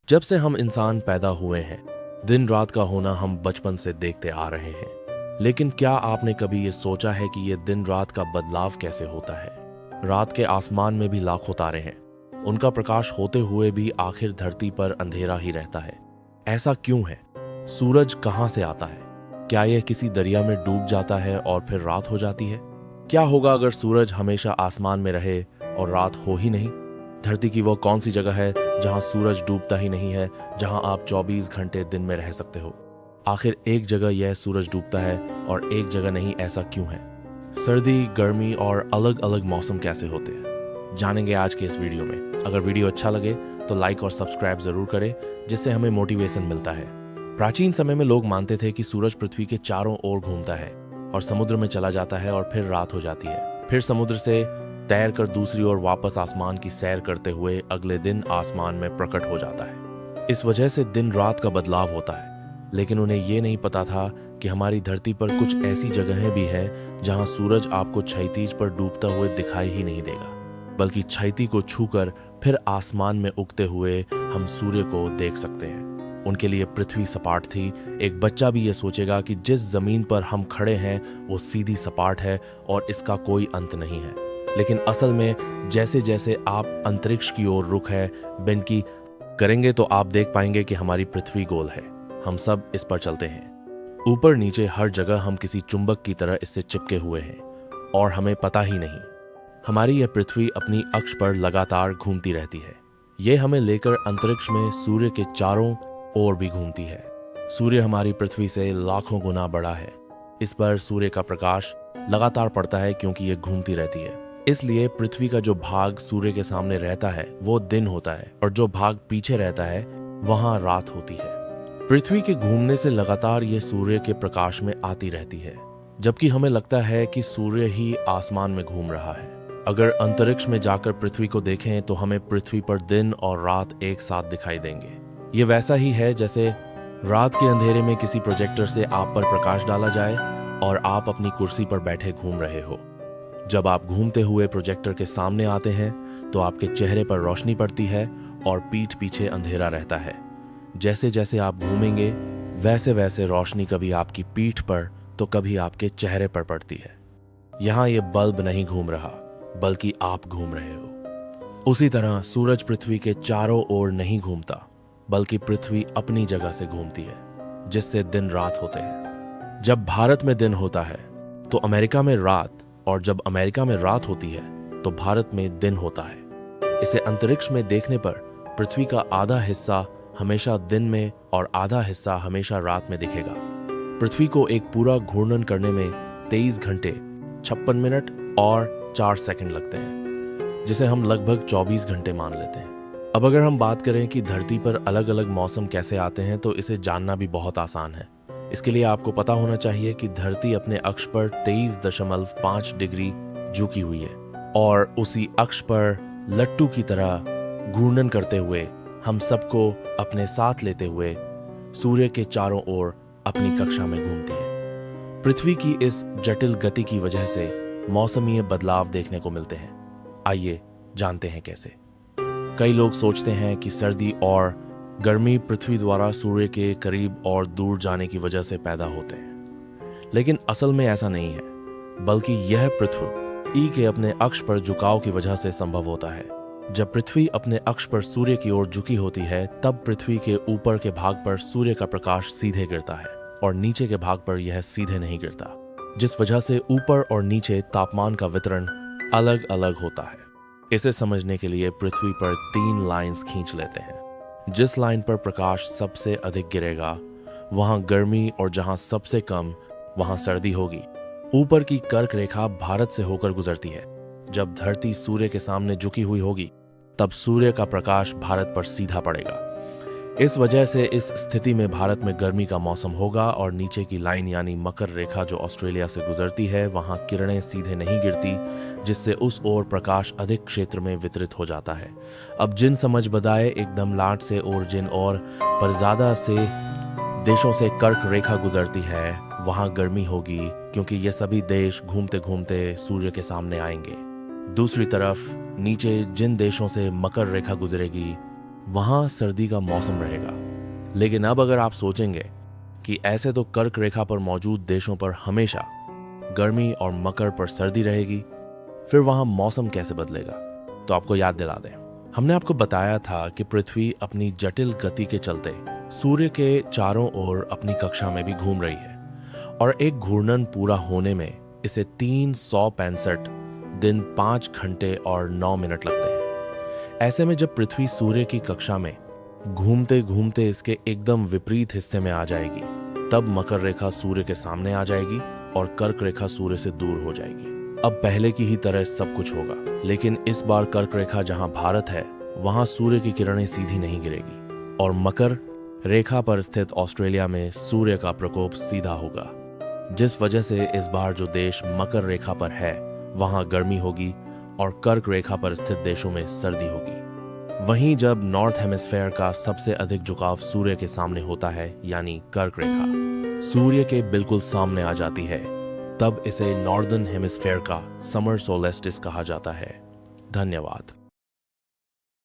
जब से हम इंसान पैदा हुए हैं, दिन रात का होना हम बचपन से देखते आ रहे हैं। लेकिन क्या आपने कभी ये सोचा है कि ये दिन रात का बदलाव कैसे होता है? रात के आसमान में भी लाखों तारे हैं, उनका प्रकाश होते हुए भी आखिर धरती पर अंधेरा ही रहता है। ऐसा क्यों है? सूरज कहाँ से आता है? क्या यह किसी दरिया में डूब जाता है और फिर रात हो जाती है? क्या होगा अगर सूरज हमेशा आसमान में रहे और रात हो ही नहीं? धरती की वो कौन सी जगह है जहां सूरज डूबता ही नहीं है, जहां आप 24 घंटे दिन में रह सकते हो? आखिर एक जगह यह सूरज डूबता है और एक जगह नहीं, ऐसा क्यों है? सर्दी, गर्मी और अलग अलग मौसम कैसे होते हैं, जानेंगे आज के इस वीडियो में। अगर वीडियो अच्छा लगे तो लाइक और सब्सक्राइब जरूर करें, जिससे हमें मोटिवेशन मिलता है। प्राचीन समय में लोग मानते थे कि सूरज पृथ्वी के चारों ओर घूमता है और समुद्र में चला जाता है और फिर रात हो जाती है। फिर समुद्र से तैर कर दूसरी ओर वापस आसमान की सैर करते हुए अगले दिन आसमान में प्रकट हो जाता है। इस वजह से दिन रात का बदलाव होता है। लेकिन उन्हें ये नहीं पता था कि हमारी धरती पर कुछ ऐसी जगहें भी हैं जहां सूरज आपको क्षैतिज पर डूबता हुए दिखाई ही नहीं देगा, बल्कि क्षैति को छूकर फिर आसमान में उगते हुए हम सूर्य को देख सकते हैं। उनके लिए पृथ्वी सपाट थी। एक बच्चा भी ये सोचेगा कि जिस जमीन पर हम खड़े हैं वो सीधी सपाट है और इसका कोई अंत नहीं है। लेकिन असल में जैसे जैसे आप अंतरिक्ष की ओर रुख है बेनकी करेंगे तो आप देख पाएंगे कि हमारी पृथ्वी गोल है। हम सब इस पर चलते हैं। ऊपर नीचे हर जगह हम किसी चुंबक की तरह इससे चिपके हुए हैं और हमें पता ही नहीं। हमारी यह पृथ्वी अपनी अक्ष पर लगातार घूमती रहती है। यह हमें लेकर अंतरिक्ष में सूर्य के चारों ओर भी घूमती है। सूर्य हमारी पृथ्वी से लाखों गुना बड़ा है। इस पर सूर्य का प्रकाश लगातार पड़ता है क्योंकि यह घूमती रहती है। इसलिए पृथ्वी का जो भाग सूर्य के सामने रहता है वो दिन होता है और जो भाग पीछे रहता है वहां रात होती है। पृथ्वी के घूमने से लगातार ये सूर्य के प्रकाश में आती रहती है, जबकि हमें लगता है कि सूर्य ही आसमान में घूम रहा है। अगर अंतरिक्ष में जाकर पृथ्वी को देखें तो हमें पृथ्वी पर दिन और रात एक साथ दिखाई देंगे। ये वैसा ही है जैसे रात के अंधेरे में किसी प्रोजेक्टर से आप पर प्रकाश डाला जाए और आप अपनी कुर्सी पर बैठे घूम रहे हो। जब आप घूमते हुए प्रोजेक्टर के सामने आते हैं तो आपके चेहरे पर रोशनी पड़ती है और पीठ पीछे अंधेरा रहता है। जैसे जैसे आप घूमेंगे वैसे वैसे रोशनी कभी आपकी पीठ पर तो कभी आपके चेहरे पर पड़ती है। यहाँ ये बल्ब नहीं घूम रहा, बल्कि आप घूम रहे हो। उसी तरह सूरज पृथ्वी के चारों ओर नहीं घूमता, बल्कि पृथ्वी अपनी जगह से घूमती है, जिससे दिन रात होते हैं। जब भारत में दिन होता है तो अमेरिका में रात, और जब अमेरिका में रात होती है तो भारत में दिन होता है। इसे अंतरिक्ष में देखने पर पृथ्वी का आधा हिस्सा हमेशा दिन में और आधा हिस्सा हमेशा रात में दिखेगा। पृथ्वी को एक पूरा घूर्णन करने में 23 घंटे 56 मिनट और 4 सेकंड लगते हैं, जिसे हम लगभग 24 घंटे मान लेते हैं। अब अगर हम बात करें कि धरती पर अलग अलग मौसम कैसे आते हैं तो इसे जानना भी बहुत आसान है। इसके लिए आपको पता होना चाहिए कि धरती अपने अक्ष पर 23.5 डिग्री झुकी हुई है और उसी अक्ष पर लट्टू की तरह घूर्णन करते हुए हम सबको अपने साथ लेते हुए सूर्य के चारों ओर अपनी कक्षा में घूमती है। पृथ्वी की इस जटिल गति की वजह से मौसमीय बदलाव देखने को मिलते हैं। आइए जानते हैं कैसे। कई लोग सोचते हैं कि सर्दी और गर्मी पृथ्वी द्वारा सूर्य के करीब और दूर जाने की वजह से पैदा होते हैं, लेकिन असल में ऐसा नहीं है, बल्कि यह पृथ्वी ई के अपने अक्ष पर झुकाव की वजह से संभव होता है। जब पृथ्वी अपने अक्ष पर सूर्य की ओर झुकी होती है तब पृथ्वी के ऊपर के भाग पर सूर्य का प्रकाश सीधे गिरता है और नीचे के भाग पर यह सीधे नहीं गिरता, जिस वजह से ऊपर और नीचे तापमान का वितरण अलग अलग होता है। इसे समझने के लिए पृथ्वी पर 3 लाइंस खींच लेते हैं। जिस लाइन पर प्रकाश सबसे अधिक गिरेगा वहां गर्मी और जहां सबसे कम वहां सर्दी होगी। ऊपर की कर्क रेखा भारत से होकर गुजरती है। जब धरती सूर्य के सामने झुकी हुई होगी तब सूर्य का प्रकाश भारत पर सीधा पड़ेगा। इस वजह से इस स्थिति में भारत में गर्मी का मौसम होगा और नीचे की लाइन यानी मकर रेखा जो ऑस्ट्रेलिया से गुजरती है वहां किरणें सीधे नहीं गिरती, जिससे उस ओर प्रकाश अधिक क्षेत्र में वितरित हो जाता है। अब जिन समझ बदाए एकदम लाट से और जिन और पर ज्यादा से देशों से कर्क रेखा गुजरती है वहां गर्मी होगी, क्योंकि ये सभी देश घूमते घूमते सूर्य के सामने आएंगे। दूसरी तरफ नीचे जिन देशों से मकर रेखा गुजरेगी वहां सर्दी का मौसम रहेगा। लेकिन अब अगर आप सोचेंगे कि ऐसे तो कर्क रेखा पर मौजूद देशों पर हमेशा गर्मी और मकर पर सर्दी रहेगी, फिर वहां मौसम कैसे बदलेगा? तो आपको याद दिला दें, हमने आपको बताया था कि पृथ्वी अपनी जटिल गति के चलते सूर्य के चारों ओर अपनी कक्षा में भी घूम रही है और एक घूर्णन पूरा होने में इसे 365 दिन 5 घंटे और 9 मिनट लगते हैं। ऐसे में जब पृथ्वी सूर्य की कक्षा में घूमते घूमते इसके एकदम विपरीत हिस्से में आ जाएगी, तब मकर रेखा सूर्य के सामने आ जाएगी और कर्क रेखा सूर्य से दूर हो जाएगी। अब पहले की ही तरह सब कुछ होगा, लेकिन इस बार कर्क रेखा जहां भारत है वहां सूर्य की किरणें सीधी नहीं गिरेगी और मकर रेखा पर स्थित ऑस्ट्रेलिया में सूर्य का प्रकोप सीधा होगा, जिस वजह से इस बार जो देश मकर रेखा पर है वहां गर्मी होगी और कर्क रेखा पर स्थित देशों में सर्दी होगी। वहीं जब नॉर्थ हेमिस्फेयर का सबसे अधिक झुकाव सूर्य के सामने होता है, यानी कर्क रेखा सूर्य के बिल्कुल सामने आ जाती है, तब इसे नॉर्दर्न हेमिस्फेयर का समर सोलेस्टिस कहा जाता है। धन्यवाद।